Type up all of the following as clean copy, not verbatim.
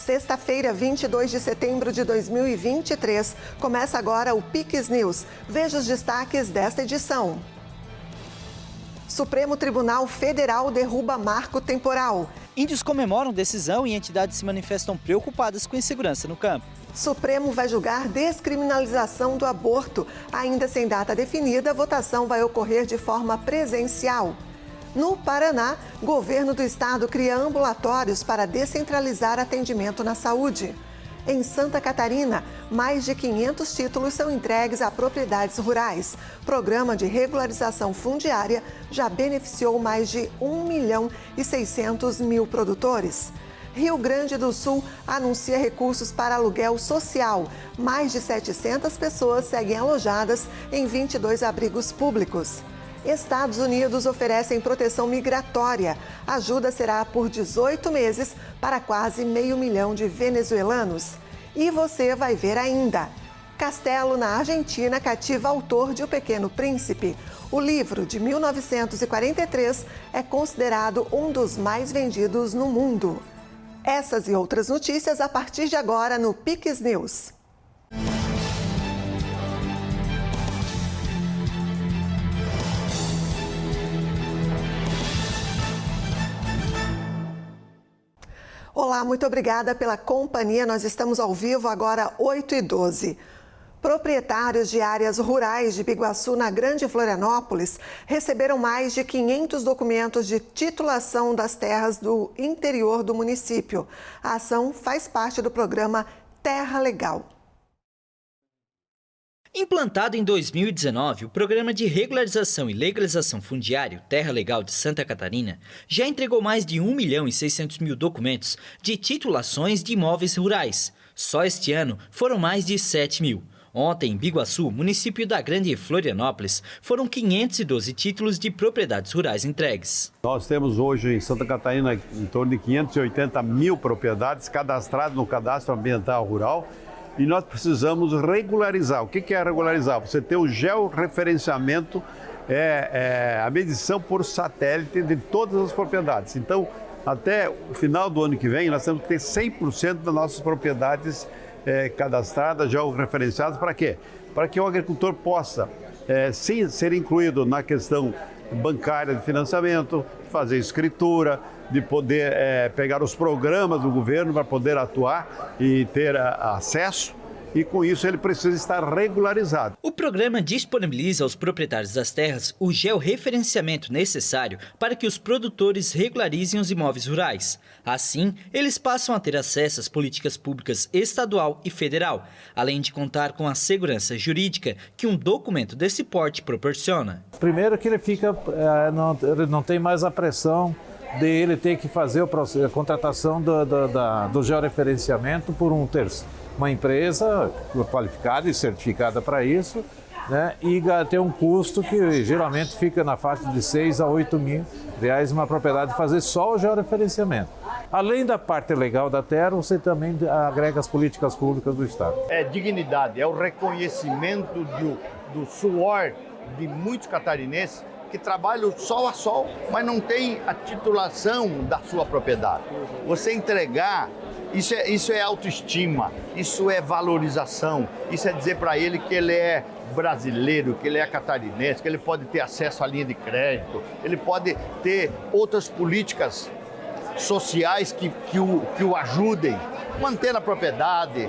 sexta-feira, 22 de setembro de 2023. Começa agora o Piques News. Veja os destaques desta edição. Supremo Tribunal Federal derruba marco temporal. Índios comemoram decisão e entidades se manifestam preocupadas com insegurança no campo. Supremo vai julgar descriminalização do aborto. Ainda sem data definida, a votação vai ocorrer de forma presencial. No Paraná, governo do estado cria ambulatórios para descentralizar atendimento na saúde. Em Santa Catarina, mais de 500 títulos são entregues a propriedades rurais. Programa de regularização fundiária já beneficiou mais de 1.600.000 produtores. Rio Grande do Sul anuncia recursos para aluguel social. Mais de 700 pessoas seguem alojadas em 22 abrigos públicos. Estados Unidos oferecem proteção migratória. A ajuda será por 18 meses para quase 500 mil de venezuelanos. E você vai ver ainda. Castelo, na Argentina, cativa autor de O Pequeno Príncipe. O livro, de 1943, é considerado um dos mais vendidos no mundo. Essas e outras notícias a partir de agora no Piques News. Olá, muito obrigada pela companhia. Nós estamos ao vivo agora 8h12. Proprietários de áreas rurais de Biguaçu, na Grande Florianópolis, receberam mais de 500 documentos de titulação das terras do interior do município. A ação faz parte do programa Terra Legal. Implantado em 2019, o Programa de Regularização e Legalização Fundiário Terra Legal de Santa Catarina já entregou mais de 1.600.000 documentos de titulações de imóveis rurais. Só este ano foram mais de 7.000. Ontem, em Biguaçu, município da Grande Florianópolis, foram 512 títulos de propriedades rurais entregues. Nós temos hoje em Santa Catarina em torno de 580.000 propriedades cadastradas no Cadastro Ambiental Rural. E nós precisamos regularizar. O que é regularizar? Você ter o georreferenciamento, a medição por satélite de todas as propriedades. Então, até o final do ano que vem, nós temos que ter 100% das nossas propriedades cadastradas, georreferenciadas. Para quê? Para que o agricultor possa, sim, ser incluído na questão bancária de financiamento, fazer escritura, de poder pegar os programas do governo para poder atuar e ter acesso, e com isso ele precisa estar regularizado. O programa disponibiliza aos proprietários das terras o georreferenciamento necessário para que os produtores regularizem os imóveis rurais. Assim, eles passam a ter acesso às políticas públicas estadual e federal, além de contar com a segurança jurídica que um documento desse porte proporciona. Primeiro que ele não tem mais a pressão de ele ter que fazer a contratação do georreferenciamento por um terceiro, uma empresa qualificada e certificada para isso, né? E ter um custo que geralmente fica na faixa de 6 a 8 mil reais uma propriedade fazer só o georreferenciamento. Além da parte legal da terra, você também agrega as políticas públicas do Estado. É dignidade, é o reconhecimento do suor de muitos catarinenses que trabalham sol a sol, mas não tem a titulação da sua propriedade. Você entregar, isso é autoestima, isso é valorização, isso é dizer para ele que ele é brasileiro, que ele é catarinense, que ele pode ter acesso à linha de crédito, ele pode ter outras políticas sociais que o ajudem, manter a propriedade,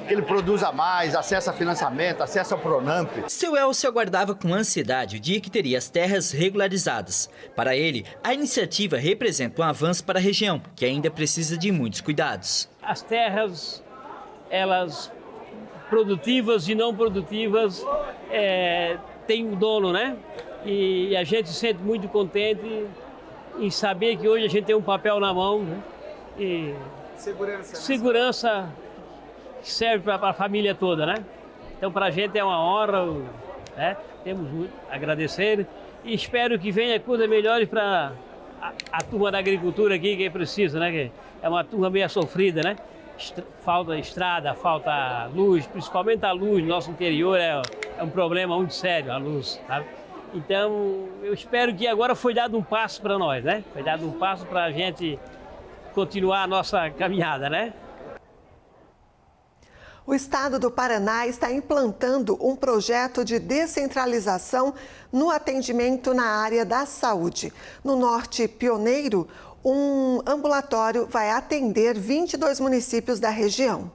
que ele produza mais, acesso a financiamento, acesso ao Pronamp. Seu Elcio aguardava com ansiedade o dia que teria as terras regularizadas. Para ele, a iniciativa representa um avanço para a região, que ainda precisa de muitos cuidados. As terras, elas produtivas e não produtivas, têm um dono, né? E a gente se sente muito contente em saber que hoje a gente tem um papel na mão, né? E segurança que serve para a família toda, né? Então, para a gente é uma honra, né? Temos muito a agradecer e espero que venha coisas melhores para a turma da agricultura aqui, que precisa, né? Que é uma turma meio sofrida, né? Falta estrada, falta luz, principalmente a luz no nosso interior é um problema muito sério, a luz, sabe? Então, eu espero que agora foi dado um passo para nós, né? Foi dado um passo para a gente continuar a nossa caminhada, né? O estado do Paraná está implantando um projeto de descentralização no atendimento na área da saúde. No Norte Pioneiro, um ambulatório vai atender 22 municípios da região.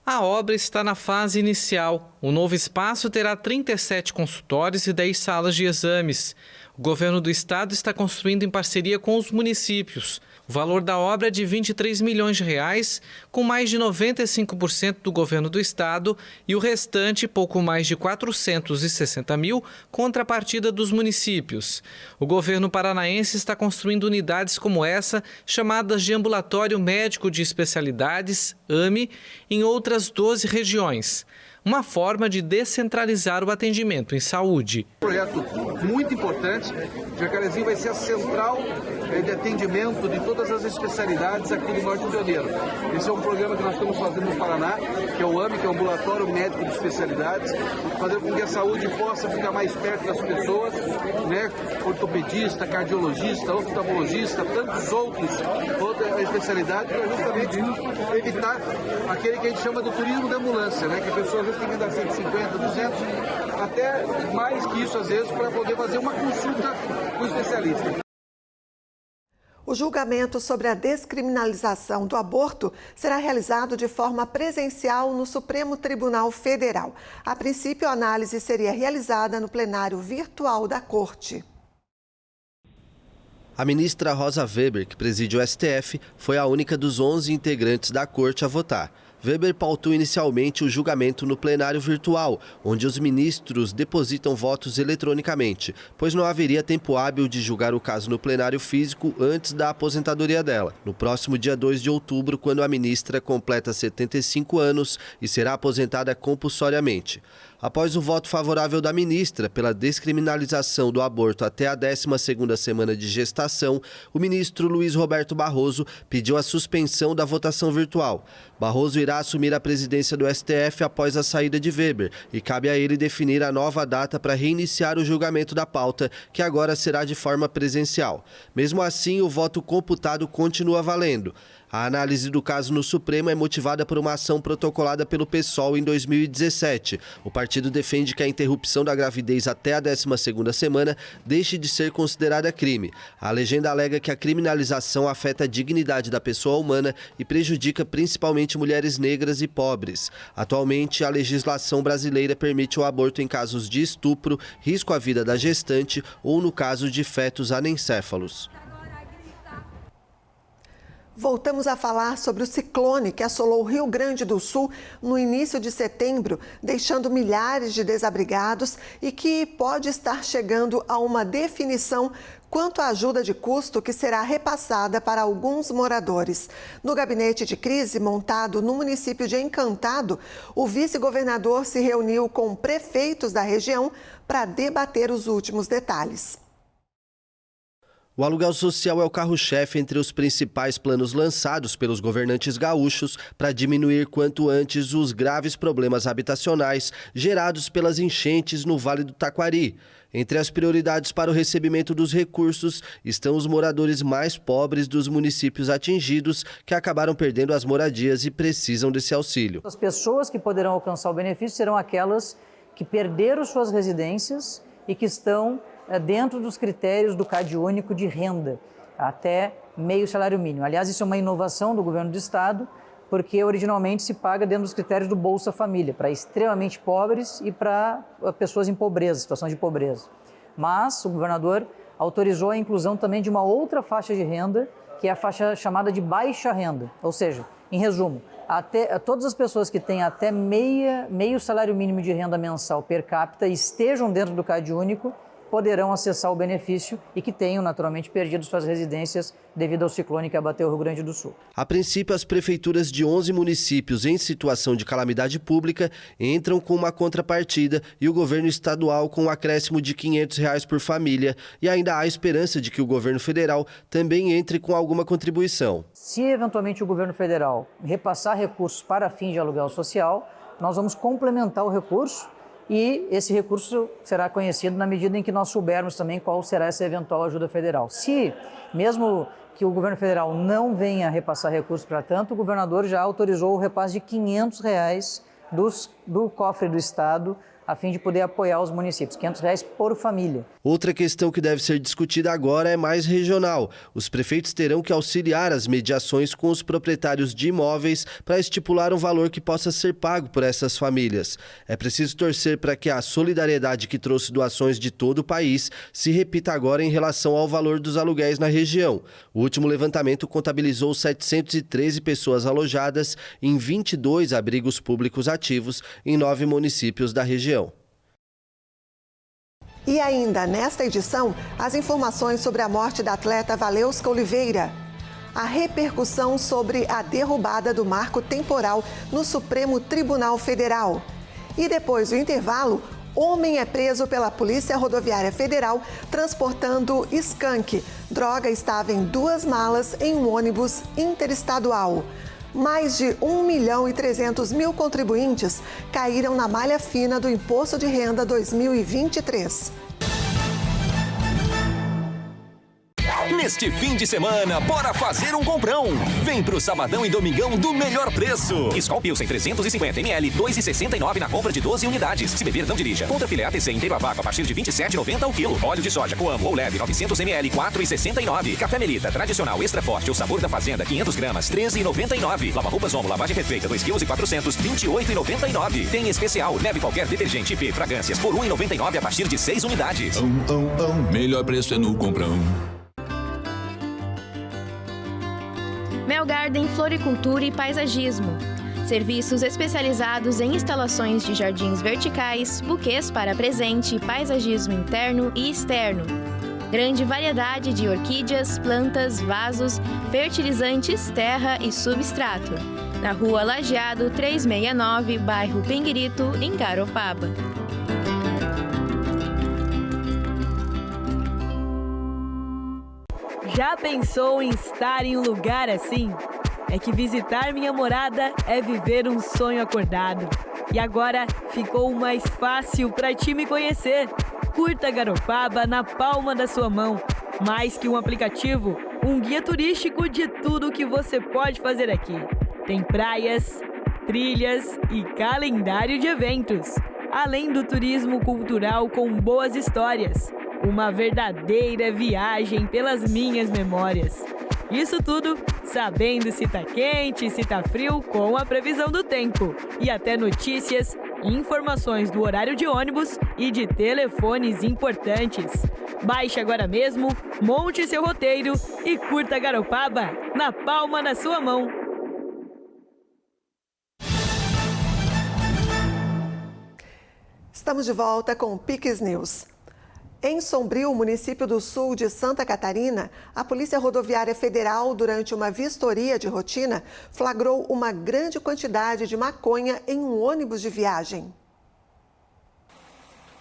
A obra está na fase inicial. O novo espaço terá 37 consultórios e 10 salas de exames. O governo do estado está construindo em parceria com os municípios. O valor da obra é de R$ 23 milhões, com mais de 95% do governo do estado e o restante, pouco mais de 460 mil, contrapartida dos municípios. O governo paranaense está construindo unidades como essa, chamadas de Ambulatório Médico de Especialidades, AME, em outras 12 regiões. Uma forma de descentralizar o atendimento em saúde. Um projeto muito importante. Jacarezinho vai ser a central de atendimento de todas as especialidades aqui do Norte Pioneiro. Esse é um programa que nós estamos fazendo no Paraná, que é o AME, que é o Ambulatório Médico de Especialidades, fazer com que a saúde possa ficar mais perto das pessoas, né? Ortopedista, cardiologista, oftalmologista, tantos outras especialidades, para justamente evitar aquele que a gente chama do turismo da ambulância, né? Que a pessoa às vezes tem que dar 150, 200, até mais que isso às vezes, para poder fazer uma consulta com o especialista. O julgamento sobre a descriminalização do aborto será realizado de forma presencial no Supremo Tribunal Federal. A princípio, a análise seria realizada no plenário virtual da Corte. A ministra Rosa Weber, que preside o STF, foi a única dos 11 integrantes da Corte a votar. Weber pautou inicialmente o julgamento no plenário virtual, onde os ministros depositam votos eletronicamente, pois não haveria tempo hábil de julgar o caso no plenário físico antes da aposentadoria dela, no próximo dia 2 de outubro, quando a ministra completa 75 anos e será aposentada compulsoriamente. Após o voto favorável da ministra pela descriminalização do aborto até a 12ª semana de gestação, o ministro Luiz Roberto Barroso pediu a suspensão da votação virtual. Barroso irá assumir a presidência do STF após a saída de Weber e cabe a ele definir a nova data para reiniciar o julgamento da pauta, que agora será de forma presencial. Mesmo assim, o voto computado continua valendo. A análise do caso no Supremo é motivada por uma ação protocolada pelo PSOL em 2017. O partido defende que a interrupção da gravidez até a 12ª semana deixe de ser considerada crime. A legenda alega que a criminalização afeta a dignidade da pessoa humana e prejudica principalmente mulheres negras e pobres. Atualmente, a legislação brasileira permite o aborto em casos de estupro, risco à vida da gestante ou no caso de fetos anencéfalos. Voltamos a falar sobre o ciclone que assolou o Rio Grande do Sul no início de setembro, deixando milhares de desabrigados e que pode estar chegando a uma definição quanto à ajuda de custo que será repassada para alguns moradores. No gabinete de crise montado no município de Encantado, o vice-governador se reuniu com prefeitos da região para debater os últimos detalhes. O aluguel social é o carro-chefe entre os principais planos lançados pelos governantes gaúchos para diminuir quanto antes os graves problemas habitacionais gerados pelas enchentes no Vale do Taquari. Entre as prioridades para o recebimento dos recursos estão os moradores mais pobres dos municípios atingidos, que acabaram perdendo as moradias e precisam desse auxílio. As pessoas que poderão alcançar o benefício serão aquelas que perderam suas residências e que estão dentro dos critérios do Cade Único de renda, até meio salário mínimo. Aliás, isso é uma inovação do governo do estado, porque originalmente se paga dentro dos critérios do Bolsa Família, para extremamente pobres e para pessoas em pobreza, situação de pobreza. Mas o governador autorizou a inclusão também de uma outra faixa de renda, que é a faixa chamada de baixa renda. Ou seja, em resumo, todas as pessoas que têm até meio salário mínimo de renda mensal per capita e estejam dentro do Cade Único, poderão acessar o benefício e que tenham naturalmente perdido suas residências devido ao ciclone que abateu o Rio Grande do Sul. A princípio, as prefeituras de 11 municípios em situação de calamidade pública entram com uma contrapartida e o governo estadual com um acréscimo de R$ 500 por família, e ainda há esperança de que o governo federal também entre com alguma contribuição. Se eventualmente o governo federal repassar recursos para fins de aluguel social, nós vamos complementar o recurso e esse recurso será conhecido na medida em que nós soubermos também qual será essa eventual ajuda federal. Se, mesmo que o governo federal não venha repassar recursos para tanto, o governador já autorizou o repasse de R$ 500 do cofre do Estado, a fim de poder apoiar os municípios, R$ 500 por família. Outra questão que deve ser discutida agora é mais regional. Os prefeitos terão que auxiliar as mediações com os proprietários de imóveis para estipular um valor que possa ser pago por essas famílias. É preciso torcer para que a solidariedade que trouxe doações de todo o país se repita agora em relação ao valor dos aluguéis na região. O último levantamento contabilizou 713 pessoas alojadas em 22 abrigos públicos ativos em 9 municípios da região. E ainda nesta edição, as informações sobre a morte da atleta Valeuska Oliveira. A repercussão sobre a derrubada do marco temporal no Supremo Tribunal Federal. E depois do intervalo, homem é preso pela Polícia Rodoviária Federal transportando skunk. Droga estava em 2 malas em um ônibus interestadual. Mais de 1.300.000 contribuintes caíram na malha fina do Imposto de Renda 2023. Neste fim de semana, bora fazer um comprão. Vem pro sabadão e domingão do melhor preço. Skol Pilsen 350 ml, 2,69 na compra de 12 unidades. Se beber, não dirija. Contra filé ATC inteiro a vácuo a partir de 27,90 ao quilo. Óleo de soja Coamo ou leve 900 ml, 4,69. Café Melita tradicional extra forte, o sabor da fazenda 500 gramas, 13,99. Lava-roupas Omo, lavagem perfeita 2,4 kg, 28,99. Tem especial, leve qualquer detergente IP, fragrâncias por 1,99 a partir de 6 unidades. Melhor preço é no comprão. Mel Garden Floricultura e Paisagismo. Serviços especializados em instalações de jardins verticais, buquês para presente e paisagismo interno e externo. Grande variedade de orquídeas, plantas, vasos, fertilizantes, terra e substrato. Na Rua Lajeado 369, bairro Pinguirito, em Garopaba. Já pensou em estar em um lugar assim? É que visitar minha morada é viver um sonho acordado. E agora ficou mais fácil para ti me conhecer. Curta Garopaba na palma da sua mão. Mais que um aplicativo, um guia turístico de tudo que você pode fazer aqui. Tem praias, trilhas e calendário de eventos. Além do turismo cultural com boas histórias. Uma verdadeira viagem pelas minhas memórias. Isso tudo sabendo se tá quente, se tá frio, com a previsão do tempo. E até notícias, informações do horário de ônibus e de telefones importantes. Baixe agora mesmo, monte seu roteiro e curta Garopaba na palma da sua mão. Estamos de volta com o Piques News. Em Sombrio, município do sul de Santa Catarina, a Polícia Rodoviária Federal, durante uma vistoria de rotina, flagrou uma grande quantidade de maconha em um ônibus de viagem.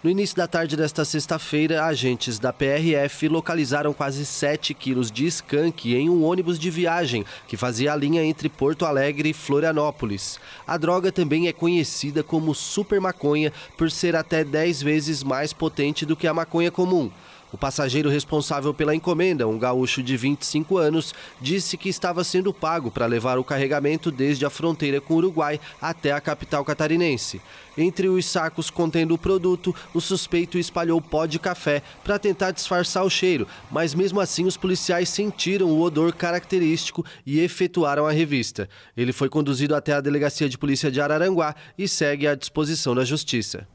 No início da tarde desta sexta-feira, agentes da PRF localizaram quase 7 quilos de skunk em um ônibus de viagem que fazia a linha entre Porto Alegre e Florianópolis. A droga também é conhecida como super maconha por ser até 10 vezes mais potente do que a maconha comum. O passageiro responsável pela encomenda, um gaúcho de 25 anos, disse que estava sendo pago para levar o carregamento desde a fronteira com o Uruguai até a capital catarinense. Entre os sacos contendo o produto, o suspeito espalhou pó de café para tentar disfarçar o cheiro, mas mesmo assim os policiais sentiram o odor característico e efetuaram a revista. Ele foi conduzido até a Delegacia de Polícia de Araranguá e segue à disposição da Justiça.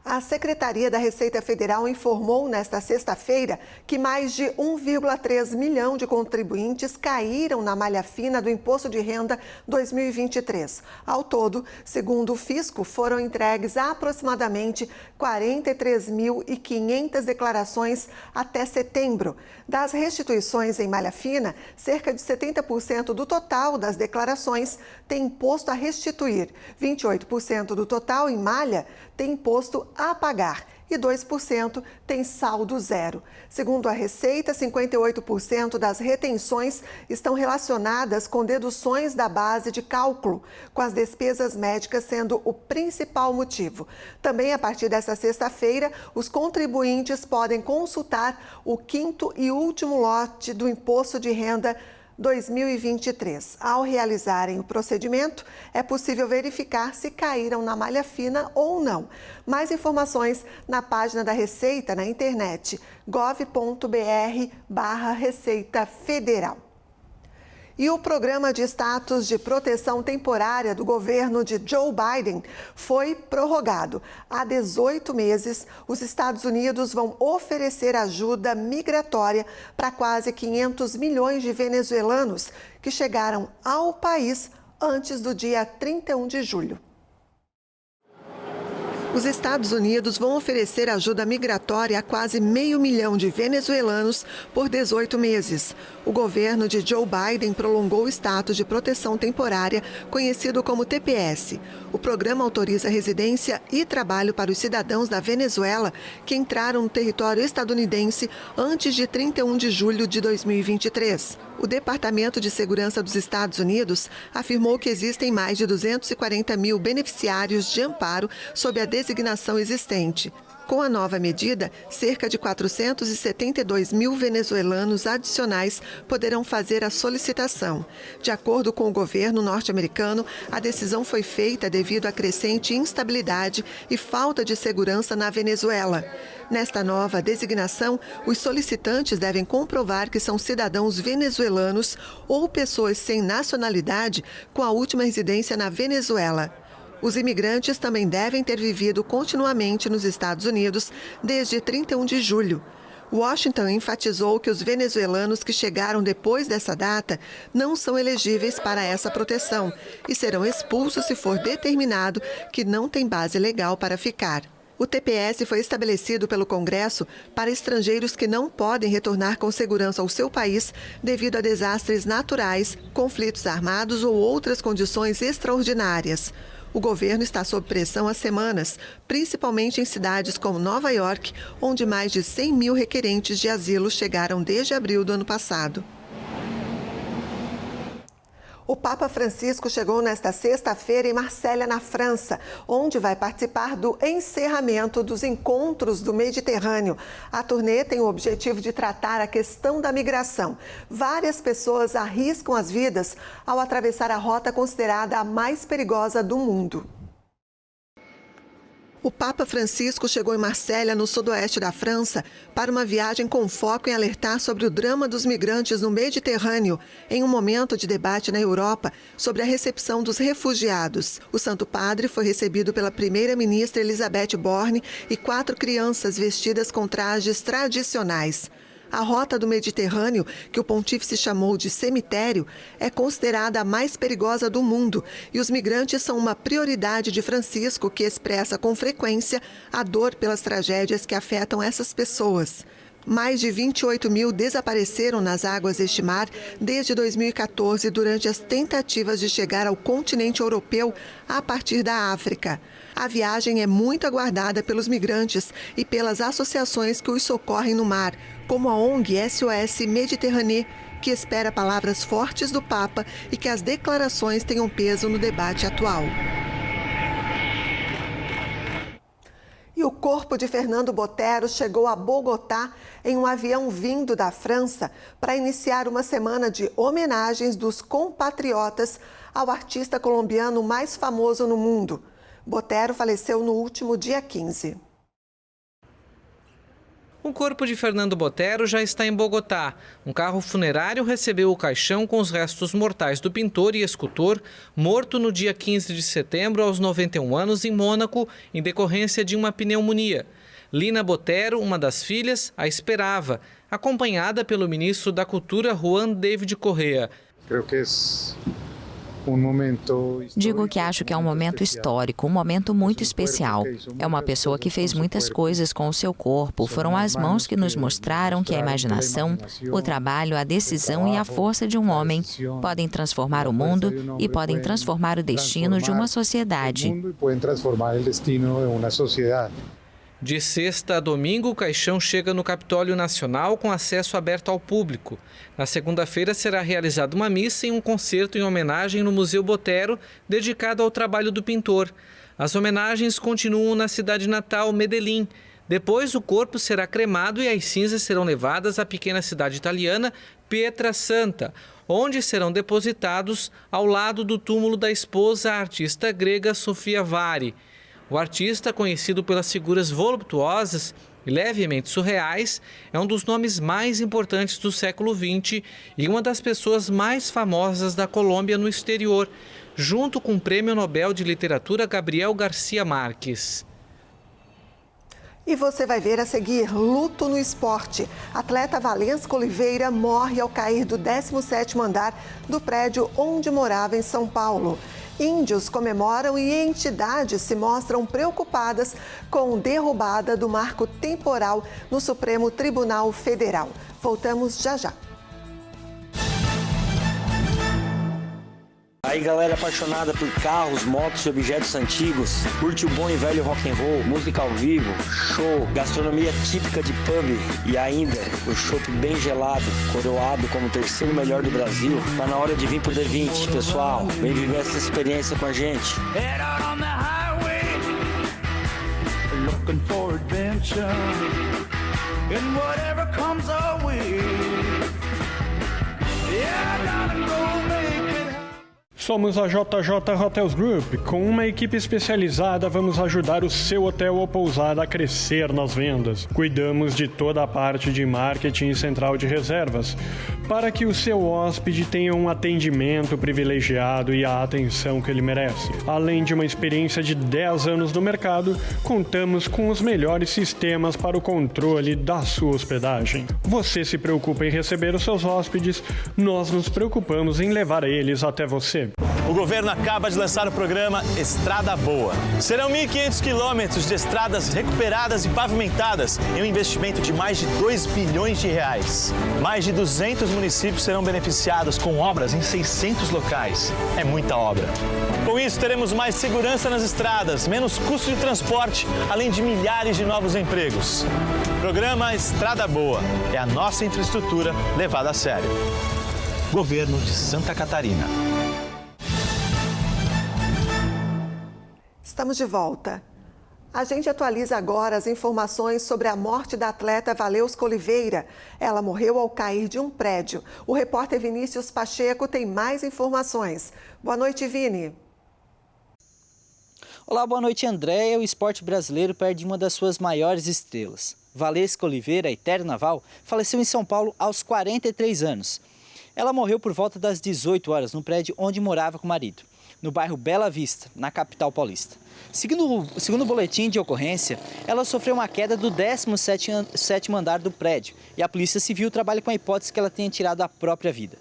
A Secretaria da Receita Federal informou nesta sexta-feira que mais de 1,3 milhão de contribuintes caíram na malha fina do Imposto de Renda 2023. Ao todo, segundo o Fisco, foram entregues aproximadamente 43.500 declarações até setembro. Das restituições em malha fina, cerca de 70% do total das declarações tem imposto a restituir. 28% do total em malha tem imposto a pagar e 2% têm saldo zero. Segundo a Receita, 58% das retenções estão relacionadas com deduções da base de cálculo, com as despesas médicas sendo o principal motivo. Também, a partir desta sexta-feira, os contribuintes podem consultar o quinto e último lote do Imposto de Renda 2023. Ao realizarem o procedimento, é possível verificar se caíram na malha fina ou não. Mais informações na página da Receita na internet gov.br/Receita Federal. E o programa de status de proteção temporária do governo de Joe Biden foi prorrogado. Há 18 meses, os Estados Unidos vão oferecer ajuda migratória para quase 500 milhões de venezuelanos que chegaram ao país antes do dia 31 de julho. Os Estados Unidos vão oferecer ajuda migratória a quase 500 mil de venezuelanos por 18 meses. O governo de Joe Biden prolongou o status de proteção temporária, conhecido como TPS. O programa autoriza residência e trabalho para os cidadãos da Venezuela que entraram no território estadunidense antes de 31 de julho de 2023. O Departamento de Segurança dos Estados Unidos afirmou que existem mais de 240 mil beneficiários de amparo sob a designação existente. Com a nova medida, cerca de 472 mil venezuelanos adicionais poderão fazer a solicitação. De acordo com o governo norte-americano, a decisão foi feita devido à crescente instabilidade e falta de segurança na Venezuela. Nesta nova designação, os solicitantes devem comprovar que são cidadãos venezuelanos ou pessoas sem nacionalidade com a última residência na Venezuela. Os imigrantes também devem ter vivido continuamente nos Estados Unidos desde 31 de julho. Washington enfatizou que os venezuelanos que chegaram depois dessa data não são elegíveis para essa proteção e serão expulsos se for determinado que não tem base legal para ficar. O TPS foi estabelecido pelo Congresso para estrangeiros que não podem retornar com segurança ao seu país devido a desastres naturais, conflitos armados ou outras condições extraordinárias. O governo está sob pressão há semanas, principalmente em cidades como Nova York, onde mais de 100 mil requerentes de asilo chegaram desde abril do ano passado. O Papa Francisco chegou nesta sexta-feira em Marsella, na França, onde vai participar do encerramento dos Encontros do Mediterrâneo. A turnê tem o objetivo de tratar a questão da migração. Várias pessoas arriscam as vidas ao atravessar a rota considerada a mais perigosa do mundo. O Papa Francisco chegou em Marsella, no sudoeste da França, para uma viagem com foco em alertar sobre o drama dos migrantes no Mediterrâneo, em um momento de debate na Europa sobre a recepção dos refugiados. O Santo Padre foi recebido pela primeira-ministra Elisabeth Borne e 4 crianças vestidas com trajes tradicionais. A rota do Mediterrâneo, que o pontífice chamou de cemitério, é considerada a mais perigosa do mundo e os migrantes são uma prioridade de Francisco, que expressa com frequência a dor pelas tragédias que afetam essas pessoas. Mais de 28 mil desapareceram nas águas deste mar desde 2014 durante as tentativas de chegar ao continente europeu a partir da África. A viagem é muito aguardada pelos migrantes e pelas associações que os socorrem no mar, como a ONG SOS Méditerranée, que espera palavras fortes do Papa e que as declarações tenham peso no debate atual. E o corpo de Fernando Botero chegou a Bogotá em um avião vindo da França para iniciar uma semana de homenagens dos compatriotas ao artista colombiano mais famoso no mundo. Botero faleceu no último dia 15. O corpo de Fernando Botero já está em Bogotá. Um carro funerário recebeu o caixão com os restos mortais do pintor e escultor, morto no dia 15 de setembro, aos 91 anos, em Mônaco, em decorrência de uma pneumonia. Lina Botero, uma das filhas, a esperava, acompanhada pelo ministro da Cultura, Juan David Correa. Digo que acho que é um momento histórico, um momento muito especial. É uma pessoa que fez muitas coisas com o seu corpo. Foram as mãos que nos mostraram que a imaginação, o trabalho, a decisão e a força de um homem podem transformar o mundo e podem transformar o destino de uma sociedade. De sexta a domingo, o caixão chega no Capitólio Nacional com acesso aberto ao público. Na segunda-feira será realizada uma missa e um concerto em homenagem no Museu Botero, dedicado ao trabalho do pintor. As homenagens continuam na cidade natal, Medellín. Depois, o corpo será cremado e as cinzas serão levadas à pequena cidade italiana Pietrasanta, onde serão depositados ao lado do túmulo da esposa, a artista grega Sofia Vari. O artista, conhecido pelas figuras voluptuosas e levemente surreais, é um dos nomes mais importantes do século XX e uma das pessoas mais famosas da Colômbia no exterior, junto com o Prêmio Nobel de Literatura Gabriel Garcia Marques. E você vai ver a seguir: luto no esporte. Atleta Valesca Oliveira morre ao cair do 17º andar do prédio onde morava em São Paulo. Índios comemoram e entidades se mostram preocupadas com derrubada do marco temporal no Supremo Tribunal Federal. Voltamos já já. Aí, galera apaixonada por carros, motos e objetos antigos, curte o bom e velho rock and roll, música ao vivo, show, gastronomia típica de pub e ainda o chopp bem gelado, coroado como o terceiro melhor do Brasil. Tá na hora de vir pro D20, pessoal. Vem viver essa experiência com a gente. Somos a JJ Hotels Group. Com uma equipe especializada, vamos ajudar o seu hotel ou pousada a crescer nas vendas. Cuidamos de toda a parte de marketing e central de reservas, para que o seu hóspede tenha um atendimento privilegiado e a atenção que ele merece. Além de uma experiência de 10 anos no mercado, contamos com os melhores sistemas para o controle da sua hospedagem. Você se preocupa em receber os seus hóspedes, nós nos preocupamos em levar eles até você. O governo acaba de lançar o programa Estrada Boa. Serão 1.500 quilômetros de estradas recuperadas e pavimentadas em um investimento de mais de 2 bilhões de reais. Mais de 200 municípios serão beneficiados com obras em 600 locais. É muita obra. Com isso, teremos mais segurança nas estradas, menos custo de transporte, além de milhares de novos empregos. Programa Estrada Boa é a nossa infraestrutura levada a sério. Governo de Santa Catarina. Estamos de volta. A gente atualiza agora as informações sobre a morte da atleta Valesca Oliveira. Ela morreu ao cair de um prédio. O repórter Vinícius Pacheco tem mais informações. Boa noite, Vini. Olá, boa noite, Andréia. O esporte brasileiro perde uma das suas maiores estrelas. Valesca Oliveira, a eterna naval, faleceu em São Paulo aos 43 anos. Ela morreu por volta das 18 horas no prédio onde morava com o marido, no bairro Bela Vista, na capital paulista. Segundo o boletim de ocorrência, ela sofreu uma queda do 17º andar do prédio e a Polícia Civil trabalha com a hipótese que ela tenha tirado a própria vida.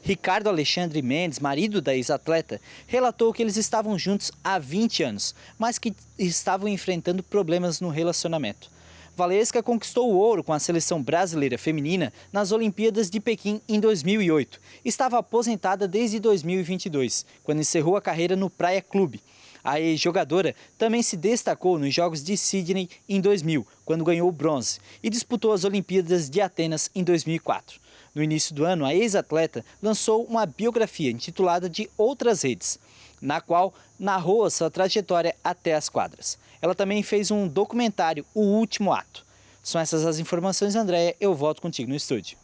Ricardo Alexandre Mendes, marido da ex-atleta, relatou que eles estavam juntos há 20 anos, mas que estavam enfrentando problemas no relacionamento. Valesca conquistou o ouro com a seleção brasileira feminina nas Olimpíadas de Pequim em 2008. Estava aposentada desde 2022, quando encerrou a carreira no Praia Clube. A ex-jogadora também se destacou nos Jogos de Sydney em 2000, quando ganhou o bronze, e disputou as Olimpíadas de Atenas em 2004. No início do ano, a ex-atleta lançou uma biografia intitulada De Outras Redes, na qual narrou a sua trajetória até as quadras. Ela também fez um documentário, O Último Ato. São essas as informações, Andréia. Eu volto contigo no estúdio.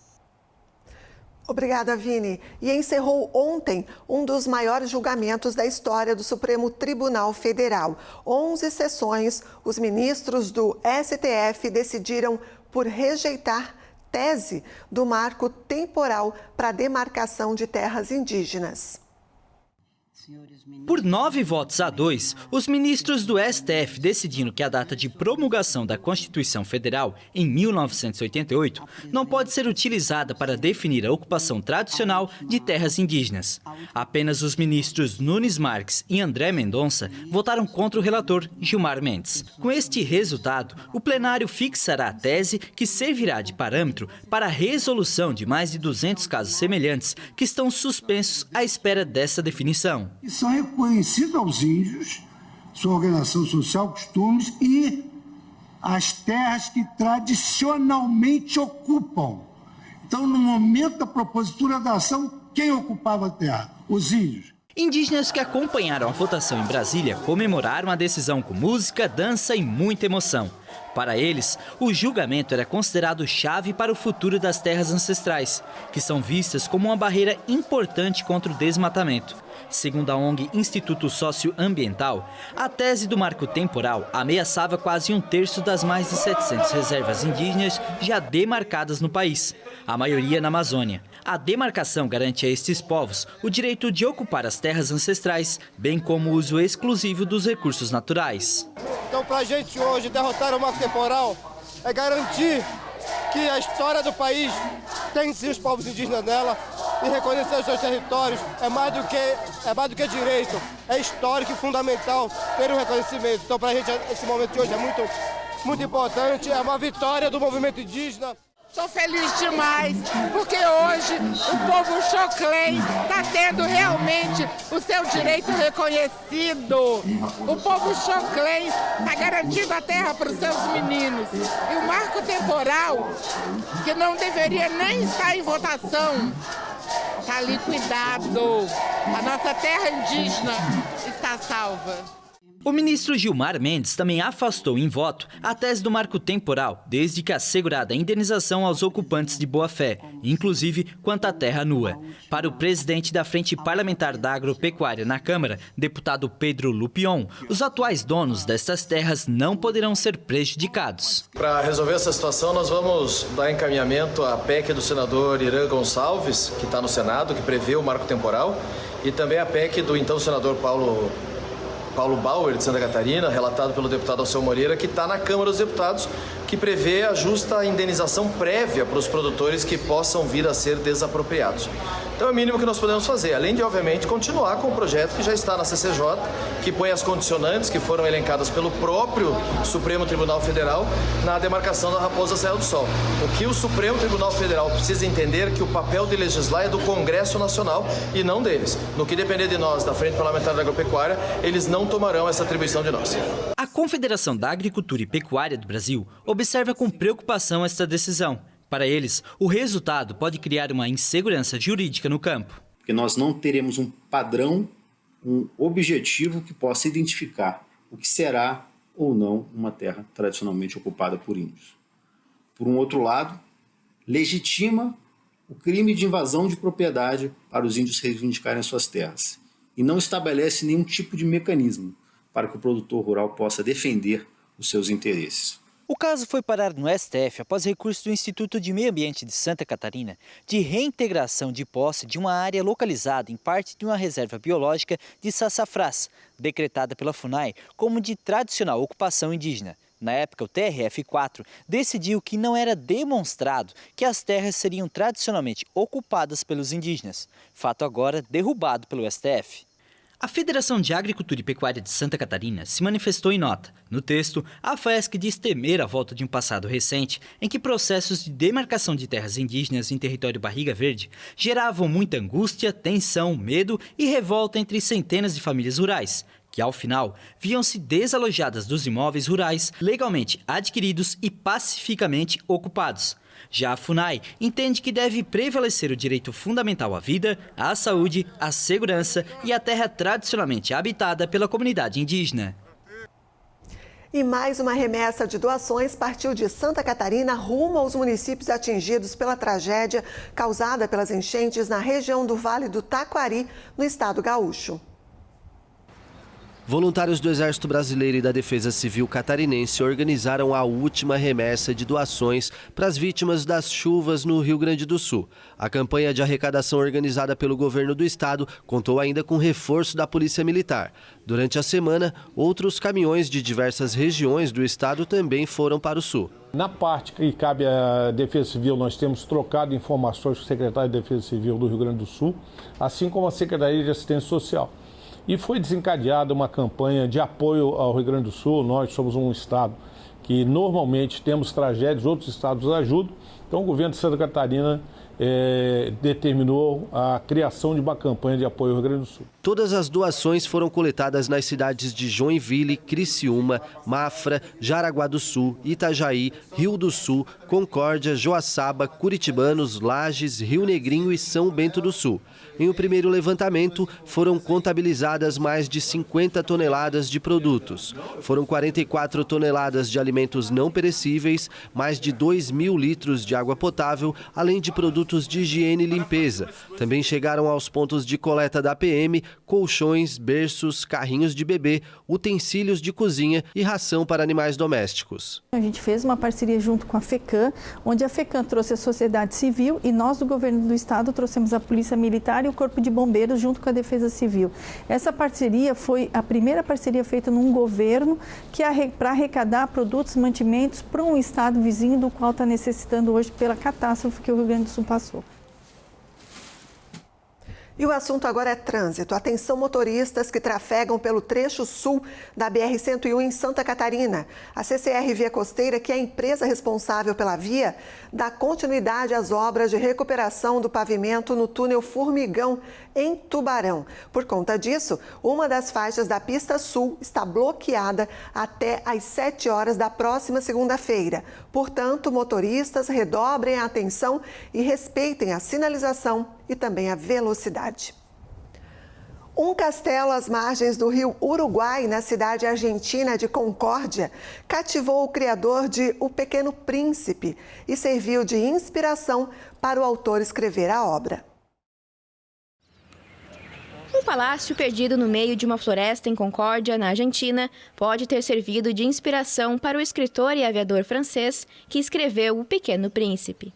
Obrigada, Vini. E encerrou ontem um dos maiores julgamentos da história do Supremo Tribunal Federal. 11 sessões, os ministros do STF decidiram por rejeitar tese do marco temporal para a demarcação de terras indígenas. Por 9 votos a 2, os ministros do STF decidiram que a data de promulgação da Constituição Federal, em 1988, não pode ser utilizada para definir a ocupação tradicional de terras indígenas. Apenas os ministros Nunes Marques e André Mendonça votaram contra o relator Gilmar Mendes. Com este resultado, o plenário fixará a tese que servirá de parâmetro para a resolução de mais de 200 casos semelhantes que estão suspensos à espera dessa definição. Isso é reconhecido aos índios, sua organização social, costumes e as terras que tradicionalmente ocupam. Então, no momento da propositura da ação, quem ocupava a terra? Os índios. Indígenas que acompanharam a votação em Brasília comemoraram a decisão com música, dança e muita emoção. Para eles, o julgamento era considerado chave para o futuro das terras ancestrais, que são vistas como uma barreira importante contra o desmatamento. Segundo a ONG Instituto Socioambiental, a tese do marco temporal ameaçava quase 1/3 das mais de 700 reservas indígenas já demarcadas no país, a maioria na Amazônia. A demarcação garante a estes povos o direito de ocupar as terras ancestrais, bem como o uso exclusivo dos recursos naturais. Então, para a gente hoje derrotar o marco temporal é garantir que a história do país tem sim os povos indígenas nela e reconhecer os seus territórios é mais do que direito, é histórico e fundamental ter um reconhecimento. Então, para a gente, esse momento de hoje é muito importante, é uma vitória do movimento indígena. Estou feliz demais, porque hoje o povo Xoclém está tendo realmente o seu direito reconhecido. O povo Xoclém está garantindo a terra para os seus meninos. E o marco temporal, que não deveria nem estar em votação, está liquidado. A nossa terra indígena está salva. O ministro Gilmar Mendes também afastou em voto a tese do marco temporal, desde que assegurada a indenização aos ocupantes de boa-fé, inclusive quanto à terra nua. Para o presidente da Frente Parlamentar da Agropecuária na Câmara, deputado Pedro Lupion, os atuais donos destas terras não poderão ser prejudicados. Para resolver essa situação, nós vamos dar encaminhamento à PEC do senador Irã Gonçalves, que está no Senado, que prevê o marco temporal, e também a PEC do então senador Paulo Bauer, de Santa Catarina, relatado pelo deputado Alceu Moreira, que está na Câmara dos Deputados, que prevê a justa indenização prévia para os produtores que possam vir a ser desapropriados. Então é o mínimo que nós podemos fazer, além de, obviamente, continuar com o projeto que já está na CCJ, que põe as condicionantes que foram elencadas pelo próprio Supremo Tribunal Federal na demarcação da Raposa Serra do Sol. O que o Supremo Tribunal Federal precisa entender é que o papel de legislar é do Congresso Nacional e não deles. No que depender de nós, da Frente Parlamentar da Agropecuária, eles não tomarão essa atribuição de nós. A Confederação da Agricultura e Pecuária do Brasil observa com preocupação esta decisão. Para eles, o resultado pode criar uma insegurança jurídica no campo. Porque nós não teremos um padrão, um objetivo que possa identificar o que será ou não uma terra tradicionalmente ocupada por índios. Por um outro lado, legitima o crime de invasão de propriedade para os índios reivindicarem suas terras e não estabelece nenhum tipo de mecanismo para que o produtor rural possa defender os seus interesses. O caso foi parar no STF após recurso do Instituto de Meio Ambiente de Santa Catarina de reintegração de posse de uma área localizada em parte de uma reserva biológica de Sassafrás, decretada pela FUNAI como de tradicional ocupação indígena. Na época, o TRF4 decidiu que não era demonstrado que as terras seriam tradicionalmente ocupadas pelos indígenas, fato agora derrubado pelo STF. A Federação de Agricultura e Pecuária de Santa Catarina se manifestou em nota. No texto, a FAESC diz temer a volta de um passado recente em que processos de demarcação de terras indígenas em território Barriga Verde geravam muita angústia, tensão, medo e revolta entre centenas de famílias rurais, que ao final viam-se desalojadas dos imóveis rurais legalmente adquiridos e pacificamente ocupados. Já a FUNAI entende que deve prevalecer o direito fundamental à vida, à saúde, à segurança e à terra tradicionalmente habitada pela comunidade indígena. E mais uma remessa de doações partiu de Santa Catarina rumo aos municípios atingidos pela tragédia causada pelas enchentes na região do Vale do Taquari, no estado gaúcho. Voluntários do Exército Brasileiro e da Defesa Civil Catarinense organizaram a última remessa de doações para as vítimas das chuvas no Rio Grande do Sul. A campanha de arrecadação organizada pelo governo do estado contou ainda com reforço da Polícia Militar. Durante a semana, outros caminhões de diversas regiões do estado também foram para o sul. Na parte que cabe à Defesa Civil, nós temos trocado informações com o secretário de Defesa Civil do Rio Grande do Sul, assim como a Secretaria de Assistência Social. E foi desencadeada uma campanha de apoio ao Rio Grande do Sul. Nós somos um estado que normalmente temos tragédias, outros estados ajudam. Então o governo de Santa Catarina determinou a criação de uma campanha de apoio ao Rio Grande do Sul. Todas as doações foram coletadas nas cidades de Joinville, Criciúma, Mafra, Jaraguá do Sul, Itajaí, Rio do Sul, Concórdia, Joaçaba, Curitibanos, Lages, Rio Negrinho e São Bento do Sul. Em o primeiro levantamento, foram contabilizadas mais de 50 toneladas de produtos. Foram 44 toneladas de alimentos não perecíveis, mais de 2.000 litros de água potável, além de produtos de higiene e limpeza. Também chegaram aos pontos de coleta da PM colchões, berços, carrinhos de bebê, utensílios de cozinha e ração para animais domésticos. A gente fez uma parceria junto com a FECAM, onde a FECAM trouxe a sociedade civil e nós do governo do estado trouxemos a Polícia Militar e o Corpo de Bombeiros junto com a Defesa Civil. Essa parceria foi a primeira parceria feita num governo que para arrecadar produtos, mantimentos para um estado vizinho do qual está necessitando hoje pela catástrofe que o Rio Grande do Sul passou. E o assunto agora é trânsito. Atenção motoristas que trafegam pelo trecho sul da BR-101 em Santa Catarina. A CCR Via Costeira, que é a empresa responsável pela via, dá continuidade às obras de recuperação do pavimento no túnel Formigão, em Tubarão. Por conta disso, uma das faixas da pista sul está bloqueada até às 7 horas da próxima segunda-feira. Portanto, motoristas redobrem a atenção e respeitem a sinalização e também a velocidade. Um castelo às margens do rio Uruguai, na cidade argentina de Concórdia, cativou o criador de O Pequeno Príncipe e serviu de inspiração para o autor escrever a obra. Um palácio perdido no meio de uma floresta em Concórdia, na Argentina, pode ter servido de inspiração para o escritor e aviador francês que escreveu O Pequeno Príncipe.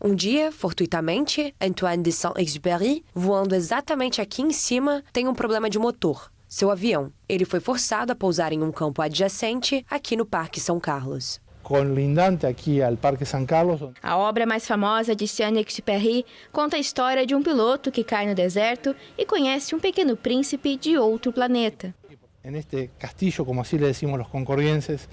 Um dia, fortuitamente, Antoine de Saint-Exupéry, voando exatamente aqui em cima, tem um problema de motor. Seu avião. Ele foi forçado a pousar em um campo adjacente, aqui no Parque São Carlos. Colindante aqui ao Parque São Carlos. A obra mais famosa de Saint-Exupéry conta a história de um piloto que cai no deserto e conhece um pequeno príncipe de outro planeta. Neste castillo, como assim le decimos os concordienses,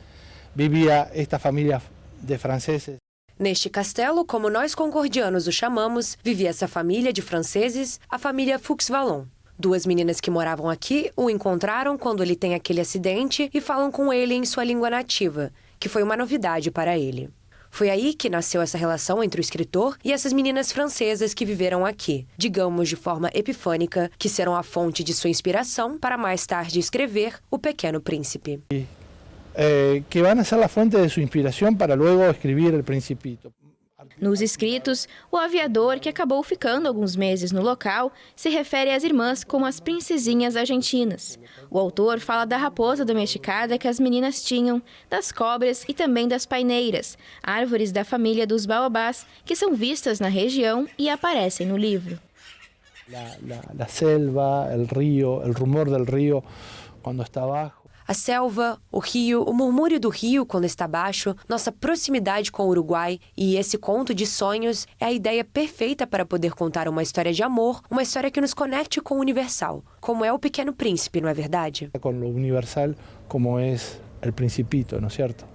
vivia esta família de franceses. Neste castelo, como nós concordianos o chamamos, vivia essa família de franceses, a família Fuchs-Vallon. Duas meninas que moravam aqui o encontraram quando ele tem aquele acidente e falam com ele em sua língua nativa, que foi uma novidade para ele. Foi aí que nasceu essa relação entre o escritor e essas meninas francesas que viveram aqui, digamos de forma epifânica, que serão a fonte de sua inspiração para mais tarde escrever O Pequeno Príncipe. Que van a ser a fonte de sua inspiração para luego escrever El Principito. Nos escritos, o aviador, que acabou ficando alguns meses no local, se refere às irmãs como as princesinhas argentinas. O autor fala da raposa domesticada que as meninas tinham, das cobras e também das paineiras, árvores da família dos baobás, que são vistas na região e aparecem no livro. A selva, o rio, o rumor do rio quando está abaixo. A selva, o rio, o murmúrio do rio quando está baixo, nossa proximidade com o Uruguai e esse conto de sonhos é a ideia perfeita para poder contar uma história de amor, uma história que nos conecte com o universal, como é O Pequeno Príncipe, não é verdade? Com o universal, como é El Principito, não é certo?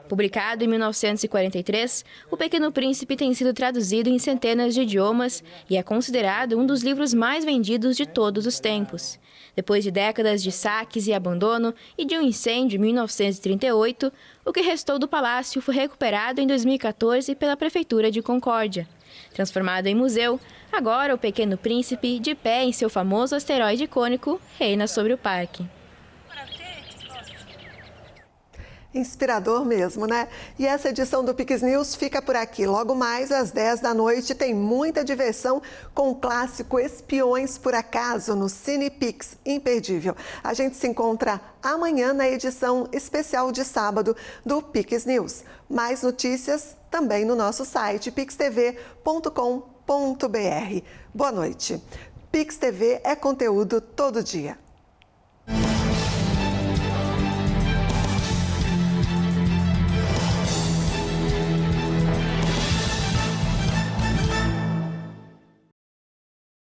Publicado em 1943, O Pequeno Príncipe tem sido traduzido em centenas de idiomas e é considerado um dos livros mais vendidos de todos os tempos. Depois de décadas de saques e abandono e de um incêndio em 1938, o que restou do palácio foi recuperado em 2014 pela Prefeitura de Concórdia. Transformado em museu, agora o Pequeno Príncipe, de pé em seu famoso asteroide icônico, reina sobre o parque. Inspirador mesmo, né? E essa edição do Pix News fica por aqui. Logo mais, às 10 da noite, tem muita diversão com o clássico Espiões por Acaso no Cine Pix. Imperdível. A gente se encontra amanhã na edição especial de sábado do Pix News. Mais notícias também no nosso site pixtv.com.br. Boa noite. Pix TV é conteúdo todo dia.